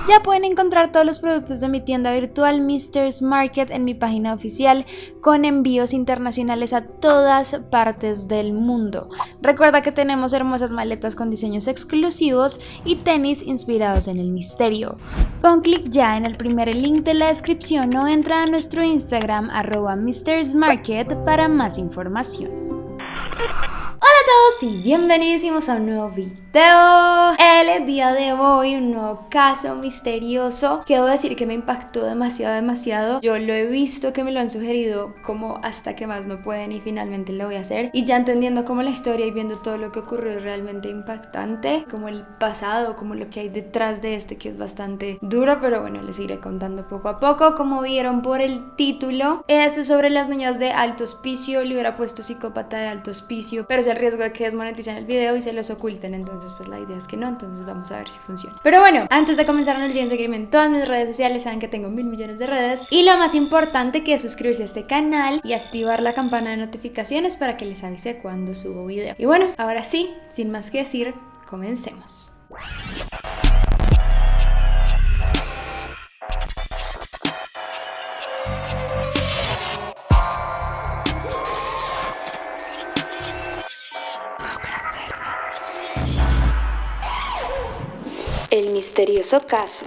Ya pueden encontrar todos los productos de mi tienda virtual Mr. Market en mi página oficial con envíos internacionales a todas partes del mundo. Recuerda que tenemos hermosas maletas con diseños exclusivos y tenis inspirados en el misterio. Pon clic ya en el primer link de la descripción o entra a nuestro Instagram @MrsMarket para más información. Hola a todos y bienvenidísimos a un nuevo video. El día de hoy un nuevo caso misterioso que debo decir que me impactó demasiado. Yo lo he visto, que me lo han sugerido como hasta que más no pueden y finalmente lo voy a hacer. Y ya entendiendo como la historia y viendo todo lo que ocurrió es realmente impactante, como el pasado, como lo que hay detrás de que es bastante duro, pero bueno, les iré contando poco a poco. Como vieron por el título, es sobre las niñas de alto hospicio. Le hubiera puesto psicópata de alto hospicio, pero es el riesgo de que desmoneticen el video y se los oculten, entonces pues la idea es que no, entonces vamos a ver si funciona. Pero bueno, antes de comenzar no olviden seguirme en todas mis redes sociales, saben que tengo 1000 millones de redes, y lo más importante que es suscribirse a este canal y activar la campana de notificaciones para que les avise cuando subo video. Y bueno, ahora sí, sin más que decir, comencemos. El misterioso caso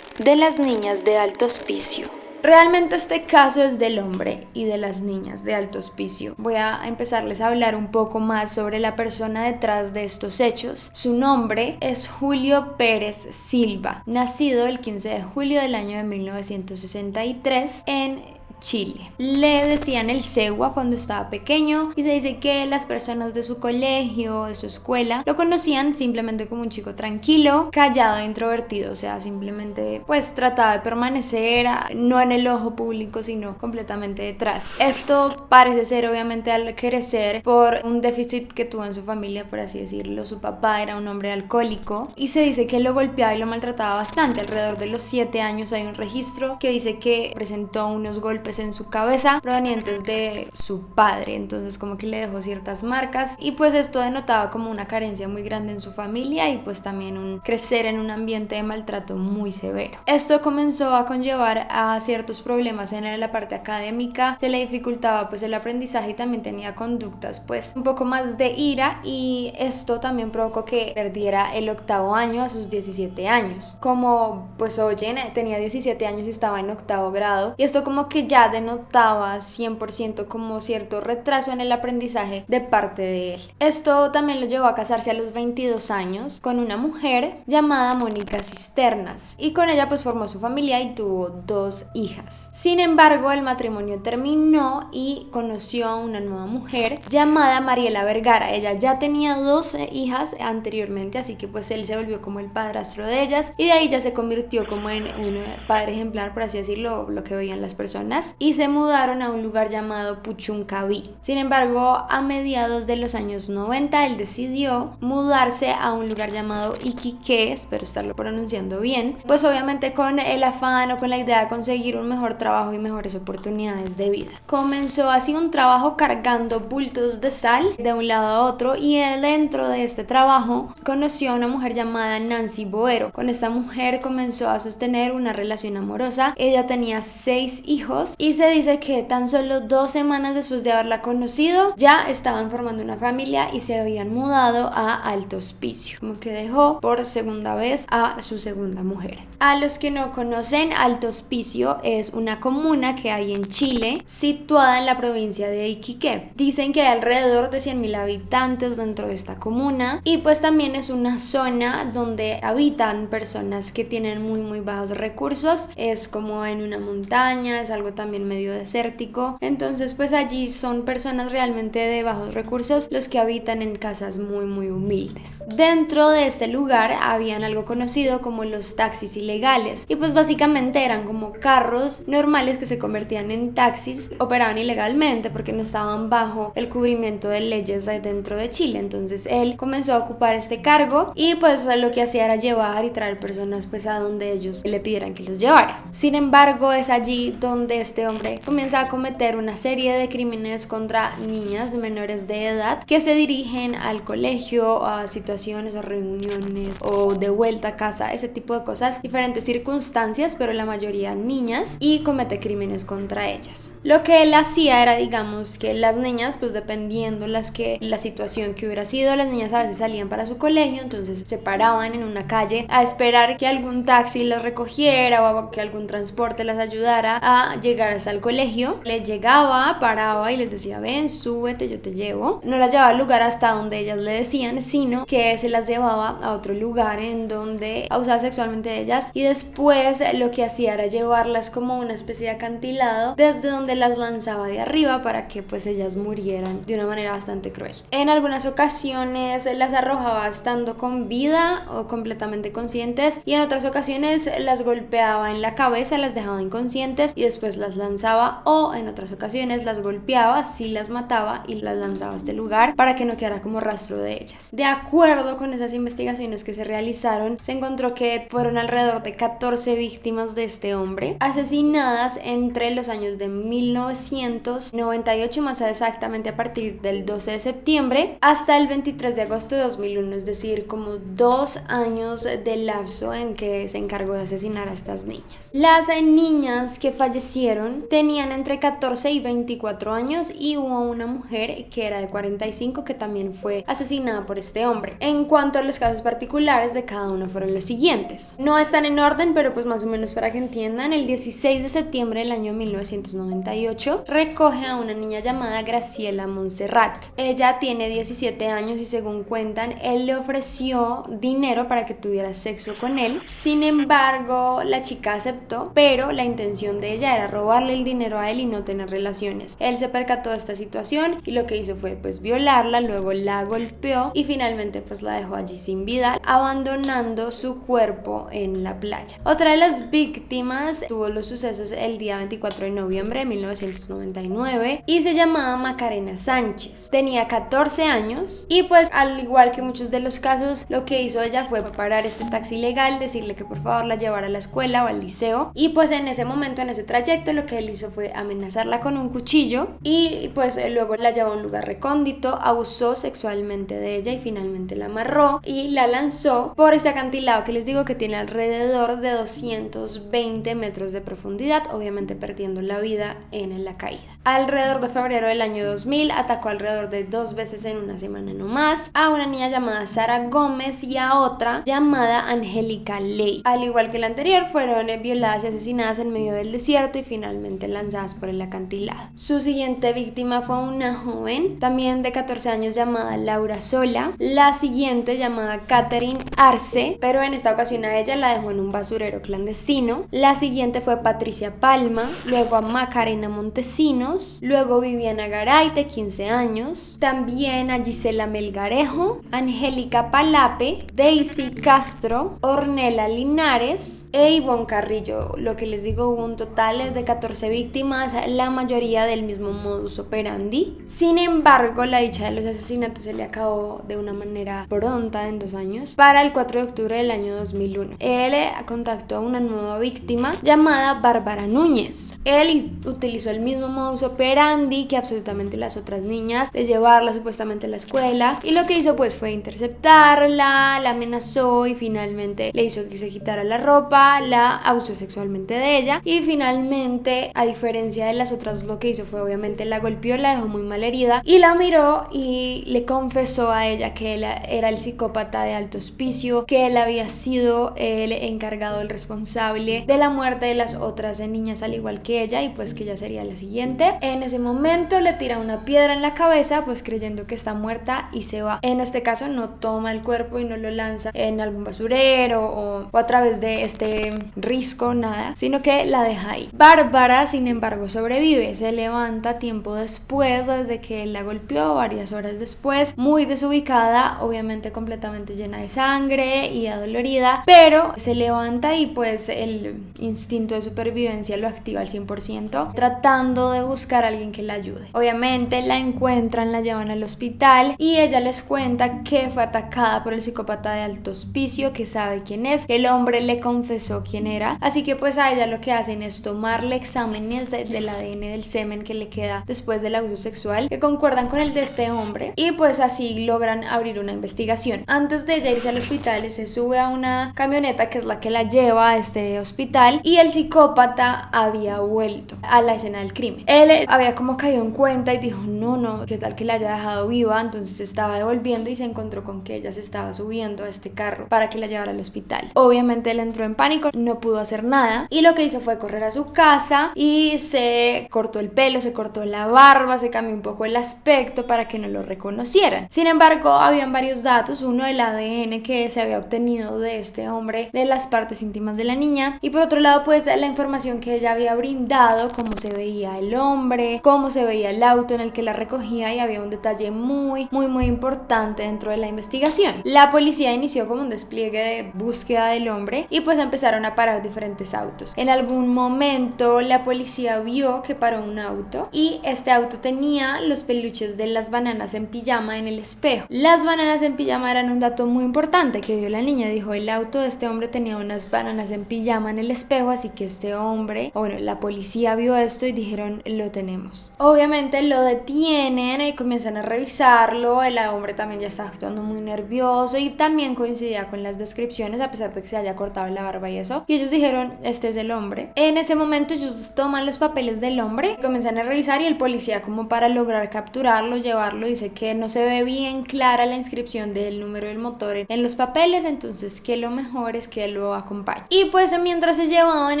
de las niñas de alto hospicio. Realmente este caso es del hombre y de las niñas de alto hospicio. Voy a empezarles a hablar un poco más sobre la persona detrás de estos hechos. Su nombre es Julio Pérez Silva, nacido el 15 de julio del año de 1963 en Chile. Le decían el cegua cuando estaba pequeño y se dice que las personas de su colegio, de su escuela, lo conocían simplemente como un chico tranquilo, callado e introvertido, o sea, simplemente pues trataba de permanecer no en el ojo público, sino completamente detrás. Esto parece ser obviamente al crecer por un déficit que tuvo en su familia, por así decirlo. Su papá era un hombre alcohólico y se dice que lo golpeaba y lo maltrataba bastante. Alrededor de los 7 años hay un registro que dice que presentó unos golpes en su cabeza provenientes de su padre, entonces como que le dejó ciertas marcas y pues esto denotaba como una carencia muy grande en su familia y pues también un crecer en un ambiente de maltrato muy severo. Esto comenzó a conllevar a ciertos problemas en la parte académica, se le dificultaba pues el aprendizaje y también tenía conductas pues un poco más de ira, y esto también provocó que perdiera el 8º año a sus 17 años. Como pues oyen, tenía 17 años y estaba en 8º grado, y esto como que ya denotaba 100% como cierto retraso en el aprendizaje de parte de él. Esto también lo llevó a casarse a los 22 años con una mujer llamada Mónica Cisternas, y con ella pues formó su familia y tuvo 2 hijas. Sin embargo, el matrimonio terminó y conoció a una nueva mujer llamada Mariela Vergara. Ella ya tenía 12 hijas anteriormente, así que pues él se volvió como el padrastro de ellas y de ahí ya se convirtió como en un padre ejemplar, por así decirlo, lo que veían las personas, y se mudaron a un lugar llamado Puchuncaví. Sin embargo, a mediados de los años 90 él decidió mudarse a un lugar llamado Iquique, espero estarlo pronunciando bien, pues obviamente con el afán o con la idea de conseguir un mejor trabajo y mejores oportunidades de vida. Comenzó así un trabajo cargando bultos de sal de un lado a otro, y él dentro de este trabajo conoció a una mujer llamada Nancy Boero. Con esta mujer comenzó a sostener una relación amorosa. Ella tenía 6 hijos y se dice que tan solo 2 semanas después de haberla conocido ya estaban formando una familia y se habían mudado a Alto Hospicio, como que dejó por segunda vez a su segunda mujer. A los que no conocen, Alto Hospicio es una comuna que hay en Chile, situada en la provincia de Iquique. Dicen que hay alrededor de 100.000 habitantes dentro de esta comuna, y pues también es una zona donde habitan personas que tienen muy bajos recursos. Es como en una montaña, es algo también medio desértico, entonces pues allí son personas realmente de bajos recursos los que habitan en casas muy humildes. Dentro de este lugar habían algo conocido como los taxis ilegales, y pues básicamente eran como carros normales que se convertían en taxis, operaban ilegalmente porque no estaban bajo el cubrimiento de leyes dentro de Chile. Entonces él comenzó a ocupar este cargo y pues lo que hacía era llevar y traer personas pues a donde ellos le pidieran que los llevara. Sin embargo, es allí donde este hombre comienza a cometer una serie de crímenes contra niñas menores de edad que se dirigen al colegio, a situaciones o reuniones o de vuelta a casa, ese tipo de cosas, diferentes circunstancias, pero la mayoría niñas, y comete crímenes contra ellas. Lo que él hacía era, digamos, que las niñas, pues dependiendo la situación que hubiera sido, las niñas a veces salían para su colegio, entonces se paraban en una calle a esperar que algún taxi las recogiera o que algún transporte las ayudara a llegar hasta el colegio. Les llegaba, paraba y les decía: ven, súbete, yo te llevo. No las llevaba al lugar hasta donde ellas le decían, sino que se las llevaba a otro lugar en donde abusaba sexualmente de ellas, y después lo que hacía era llevarlas como una especie de acantilado desde donde las lanzaba de arriba para que pues ellas murieran de una manera bastante cruel. En algunas ocasiones las arrojaba estando con vida o completamente conscientes, y en otras ocasiones las golpeaba en la cabeza, las dejaba inconscientes y después las lanzaba, o en otras ocasiones las golpeaba, sí las mataba y las lanzaba a este lugar para que no quedara como rastro de ellas. De acuerdo con esas investigaciones que se realizaron, se encontró que fueron alrededor de 14 víctimas de este hombre asesinadas entre los años de 1998, más exactamente a partir del 12 de septiembre hasta el 23 de agosto de 2001, es decir, como 2 años de lapso en que se encargó de asesinar a estas niñas. Las niñas que fallecieron tenían entre 14 y 24 años, y hubo una mujer que era de 45 que también fue asesinada por este hombre. En cuanto a los casos particulares de cada uno, fueron los siguientes. No están en orden, pero pues más o menos para que entiendan. El 16 de septiembre del año 1998 recoge a una niña llamada Graciela Montserrat. Ella tiene 17 años y, según cuentan, él le ofreció dinero para que tuviera sexo con él. Sin embargo, la chica aceptó, pero la intención de ella era robarle el dinero a él y no tener relaciones. Él se percató de esta situación y lo que hizo fue pues violarla, luego la golpeó y finalmente pues la dejó allí sin vida, abandonando su cuerpo en la playa. Otra de las víctimas tuvo los sucesos el día 24 de noviembre de 1999 y se llamaba Macarena Sánchez. Tenía 14 años y pues, al igual que muchos de los casos, lo que hizo ella fue parar este taxi ilegal, decirle que por favor la llevara a la escuela o al liceo, y pues en ese momento, en ese trayecto, lo que él hizo fue amenazarla con un cuchillo y pues luego la llevó a un lugar recóndito, abusó sexualmente de ella y finalmente la amarró y la lanzó por este acantilado que les digo que tiene alrededor de 220 metros de profundidad, obviamente perdiendo la vida en la caída. Alrededor de febrero del año 2000 atacó alrededor de 2 veces en una semana no más a una niña llamada Sara Gómez y a otra llamada Angélica Ley. Al igual que la anterior, fueron violadas y asesinadas en medio del desierto y finalmente lanzadas por el acantilado. Su siguiente víctima fue una joven también de 14 años llamada Laura Sola, la siguiente llamada Catherine Arce, pero en esta ocasión a ella la dejó en un basurero clandestino. La siguiente fue Patricia Palma, luego a Macarena Montesinos, luego Viviana Garay de 15 años, también a Gisela Melgarejo, Angélica Palape, Daisy Castro, Ornella Linares e Ivonne Carrillo. Lo que les digo, hubo un total de 14 víctimas, la mayoría del mismo modus operandi. Sin embargo, la dicha de los asesinatos se le acabó de una manera pronta en 2 años, para el 4 de octubre del año 2001. Él contactó a una nueva víctima llamada Bárbara Núñez. Él utilizó el mismo modus operandi que absolutamente las otras niñas, de llevarla supuestamente a la escuela, y lo que hizo pues fue interceptarla, la amenazó y finalmente le hizo que se quitara la ropa, la abusó sexualmente de ella y finalmente, a diferencia de las otras, lo que hizo fue obviamente la golpeó, la dejó muy mal herida y la miró y le confesó a ella que él era el psicópata de alto hospicio, que él había sido el encargado, el responsable de la muerte de las otras niñas al igual que ella, y pues que ella sería la siguiente. En ese momento le tira una piedra en la cabeza, pues creyendo que está muerta, y se va. En este caso no toma el cuerpo y no lo lanza en algún basurero o a través de este risco, nada, sino que la deja ahí. Bárbara, sin embargo, sobrevive, se levanta tiempo después, desde que él la golpeó, varias horas después, muy desubicada, obviamente completamente llena de sangre y adolorida, pero se levanta y pues el instinto de supervivencia lo activa al 100%, tratando de buscar a alguien que la ayude. Obviamente la encuentran, la llevan al hospital y ella les cuenta que fue atacada por el psicópata de alto hospicio, que sabe quién es, el hombre le confesó quién era, así que pues a ella lo que hacen es tomarle exámenes del ADN del semen que le queda después del abuso sexual que concuerdan con el de este hombre, y pues así logran abrir una investigación. Antes de ella irse al hospital, se sube a una camioneta que es la que la lleva a este hospital, y el psicópata había vuelto a la escena del crimen. Él había como caído en cuenta y dijo, no, qué tal que la haya dejado viva. Entonces se estaba devolviendo y se encontró con que ella se estaba subiendo a este carro para que la llevara al hospital. Obviamente él entró en pánico, no pudo hacer nada, y lo que hizo fue correr a su casa y se cortó el pelo, se cortó la barba, se cambió un poco el aspecto para que no lo reconocieran. Sin embargo, habían varios datos, uno del ADN que se había obtenido de este hombre de las partes íntimas de la niña, y por otro lado pues la información que ella había brindado, cómo se veía el hombre, cómo se veía el auto en el que la recogía, y había un detalle muy importante dentro de la investigación. La policía inició como un despliegue de búsqueda del hombre y pues empezaron a parar diferentes autos. En algún momento la policía vio que paró un auto y este auto tenía los peluches de las bananas en pijama en el espejo. Las bananas en pijama eran un dato muy importante que dio la niña. Dijo, el auto de este hombre tenía unas bananas en pijama en el espejo, así que este hombre, la policía vio esto y dijeron, lo tenemos. Obviamente lo detienen y comienzan a revisarlo. El hombre también ya estaba actuando muy nervioso y también coincidía con las descripciones, a pesar de que se haya cortado la barba y eso, y ellos dijeron, este es el hombre. En ese momento ellos toman los papeles del hombre, comienzan a revisar, y el policía, como para lograr capturarlo, llevarlo, dice que no se ve bien clara la inscripción del número del motor en los papeles, entonces que lo mejor es que lo acompañe. Y pues mientras se llevaban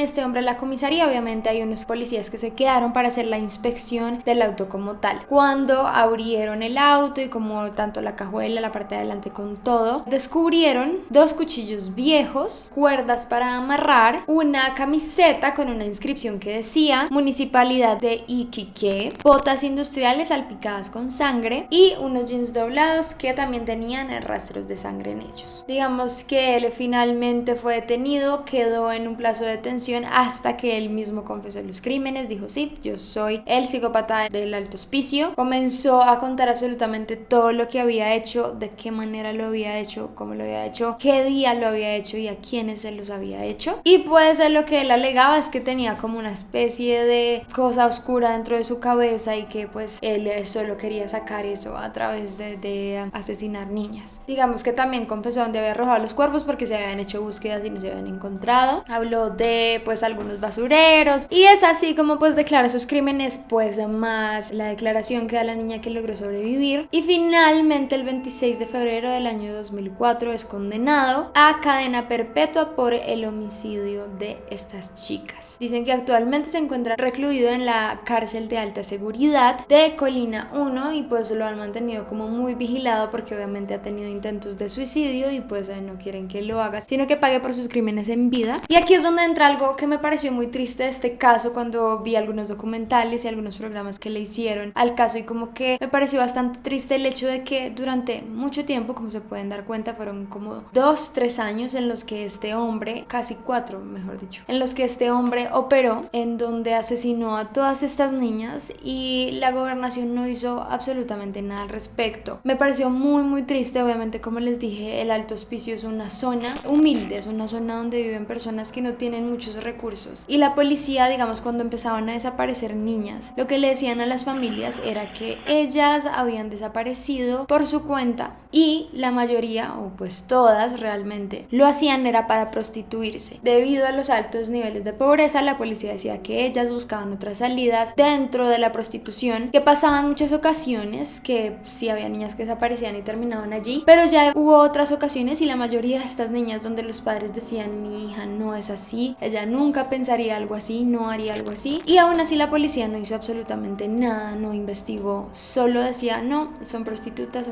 este hombre a la comisaría, obviamente hay unos policías que se quedaron para hacer la inspección del auto como tal. Cuando abrieron el auto y como tanto la cajuela, la parte de adelante con todo, descubrieron 2 cuchillos viejos, cuerdas para amarrar, una camiseta con una inscripción que decía Municipalidad de Iquique, botas industriales salpicadas con sangre y unos jeans doblados que también tenían rastros de sangre en ellos. Digamos que él finalmente fue detenido, quedó en un plazo de detención hasta que él mismo confesó los crímenes, dijo, sí, yo soy el psicópata del Alto Hospicio. Comenzó a contar absolutamente todo lo que había hecho, de qué manera lo había hecho, cómo lo había hecho, qué día lo había hecho y a quiénes se los había hecho. Y pues lo que él alegaba es que tenía como una especie de cosa oscura dentro de su cabeza y que pues él solo quería sacar eso a través de asesinar niñas. Digamos que también confesó dónde había arrojado los cuerpos porque se habían hecho búsquedas y no se habían encontrado. Habló de pues algunos basureros, y es así como pues declara sus crímenes, pues más la declaración que da la niña que logró sobrevivir, y finalmente el 26 de febrero del año 2004 es condenado a cadena perpetua por el homicidio de estas chicas. Dicen que actualmente se encuentra recluido en la cárcel de alta seguridad de Colina 1 y pues lo han mantenido como muy vigilado porque obviamente ha tenido intentos de suicidio y pues no quieren que lo haga, sino que pague por sus crímenes en vida. Y aquí es donde entra algo que me pareció muy triste de este caso cuando vi algunos documentales y algunos programas que le hicieron al caso, y como que me pareció bastante triste el hecho de que durante mucho tiempo, como se pueden dar cuenta, fueron como 2-3 años en los que este hombre, casi 4 mejor dicho, en los que este hombre operó, en donde asesinó a todas estas niñas y la gobernación no hizo absolutamente nada al respecto. Me pareció muy triste. Obviamente, como les dije, el Alto Hospicio es una zona humilde, es una zona donde viven personas que no tienen muchos recursos, y la policía, digamos, cuando empezaban a desaparecer niñas, lo que le decían a las familias era que ellas habían desaparecido por su cuenta, y la mayoría, o pues todas realmente, lo hacían era para prostituirse. Debido a los altos niveles de pobreza, la policía decía que ellas buscaban otras salidas dentro de la prostitución, que pasaban muchas ocasiones que sí había niñas que desaparecían y terminaban allí, pero ya hubo otras ocasiones, y la mayoría de estas niñas donde los padres decían, mi hija no es así, ella nunca pensaría algo así, no haría algo así, y aún así la policía no hizo absolutamente nada, no investigó, solo decía, no, son prostitutas,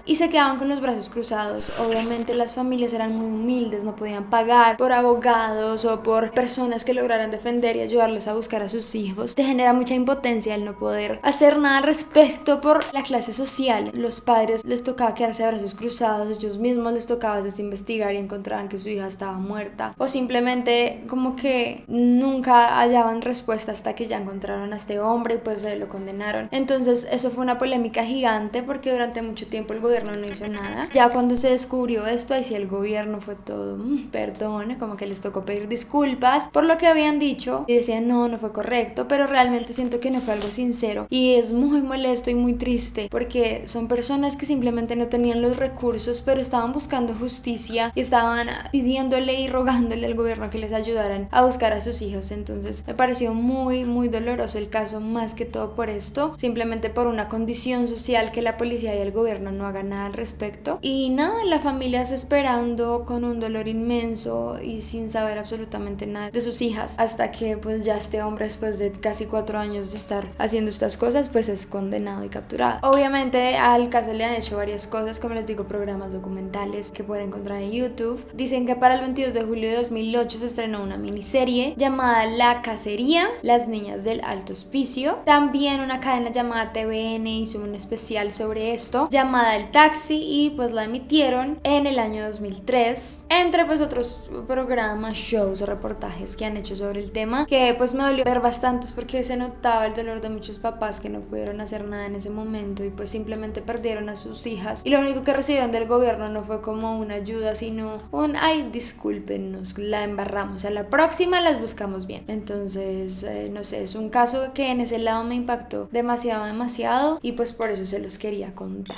y se quedaban con los brazos cruzados. Obviamente las familias eran muy humildes, no podían pagar por abogados o por personas que lograran defender y ayudarles a buscar a sus hijos. Te genera mucha impotencia el no poder hacer nada al respecto por la clase social. Los padres les tocaba quedarse de brazos cruzados, ellos mismos les tocaba desinvestigar y encontraban que su hija estaba muerta, o simplemente como que nunca hallaban respuesta hasta que ya encontraron a este hombre y pues lo condenaron. Entonces eso fue una polémica gigante porque durante mucho tiempo el gobierno gobierno no hizo nada. Ya cuando se descubrió esto, ahí sí el gobierno fue todo, perdón, como que les tocó pedir disculpas por lo que habían dicho y decían no fue correcto, pero realmente siento que no fue algo sincero y es muy molesto y muy triste porque son personas que simplemente no tenían los recursos, pero estaban buscando justicia y estaban pidiéndole y rogándole al gobierno que les ayudaran a buscar a sus hijas. Entonces me pareció muy doloroso el caso, más que todo por esto, simplemente por una condición social que la policía y el gobierno no hagan nada al respecto. Y nada, la familia está esperando con un dolor inmenso y sin saber absolutamente nada de sus hijas, hasta que pues ya este hombre, después de casi 4 años de estar haciendo estas cosas, pues es condenado y capturado. Obviamente al caso le han hecho varias cosas, como les digo, programas documentales que pueden encontrar en YouTube. Dicen que para el 22 de julio de 2008 se estrenó una miniserie llamada La Cacería, Las Niñas del Alto Hospicio. También una cadena llamada TVN hizo un especial sobre esto llamada El Taxi y pues la emitieron en el año 2003, entre pues otros programas, shows o reportajes que han hecho sobre el tema, que pues me dolió ver bastantes porque se notaba el dolor de muchos papás que no pudieron hacer nada en ese momento y pues simplemente perdieron a sus hijas y lo único que recibieron del gobierno no fue como una ayuda, sino un ay, discúlpenos, la embarramos, a la próxima las buscamos bien. Entonces no sé, es un caso que en ese lado me impactó demasiado y pues por eso se los quería contar.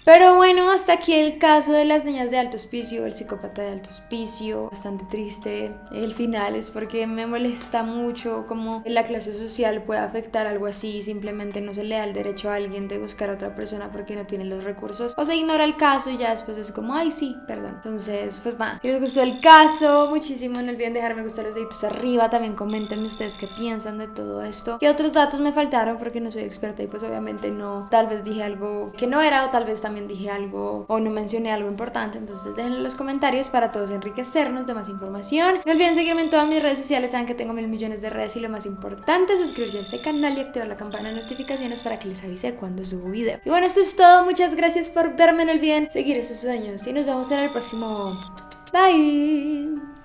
Pero bueno, hasta aquí el caso de las niñas de alto hospicio, el psicópata de alto hospicio. Bastante triste el final, es porque me molesta mucho cómo la clase social puede afectar algo así. Simplemente no se le da el derecho a alguien de buscar a otra persona porque no tiene los recursos, o se ignora el caso y ya después es como, ay sí, perdón. Entonces pues nada, si les gustó el caso muchísimo, no olviden dejarme gustar los deditos arriba. También comenten ustedes qué piensan de todo esto, qué otros datos me faltaron porque no soy experta y pues obviamente no, tal vez dije algo que no era, o tal vez también dije algo o no mencioné algo importante. Entonces déjenlo en los comentarios para todos enriquecernos de más información. No olviden seguirme en todas mis redes sociales, saben que tengo 1000 millones de redes y lo más importante, suscribirse a este canal y activar la campana de notificaciones para que les avise cuando subo video. Y bueno, esto es todo, muchas gracias por verme, no olviden seguir esos sueños y nos vemos en el próximo. Bye.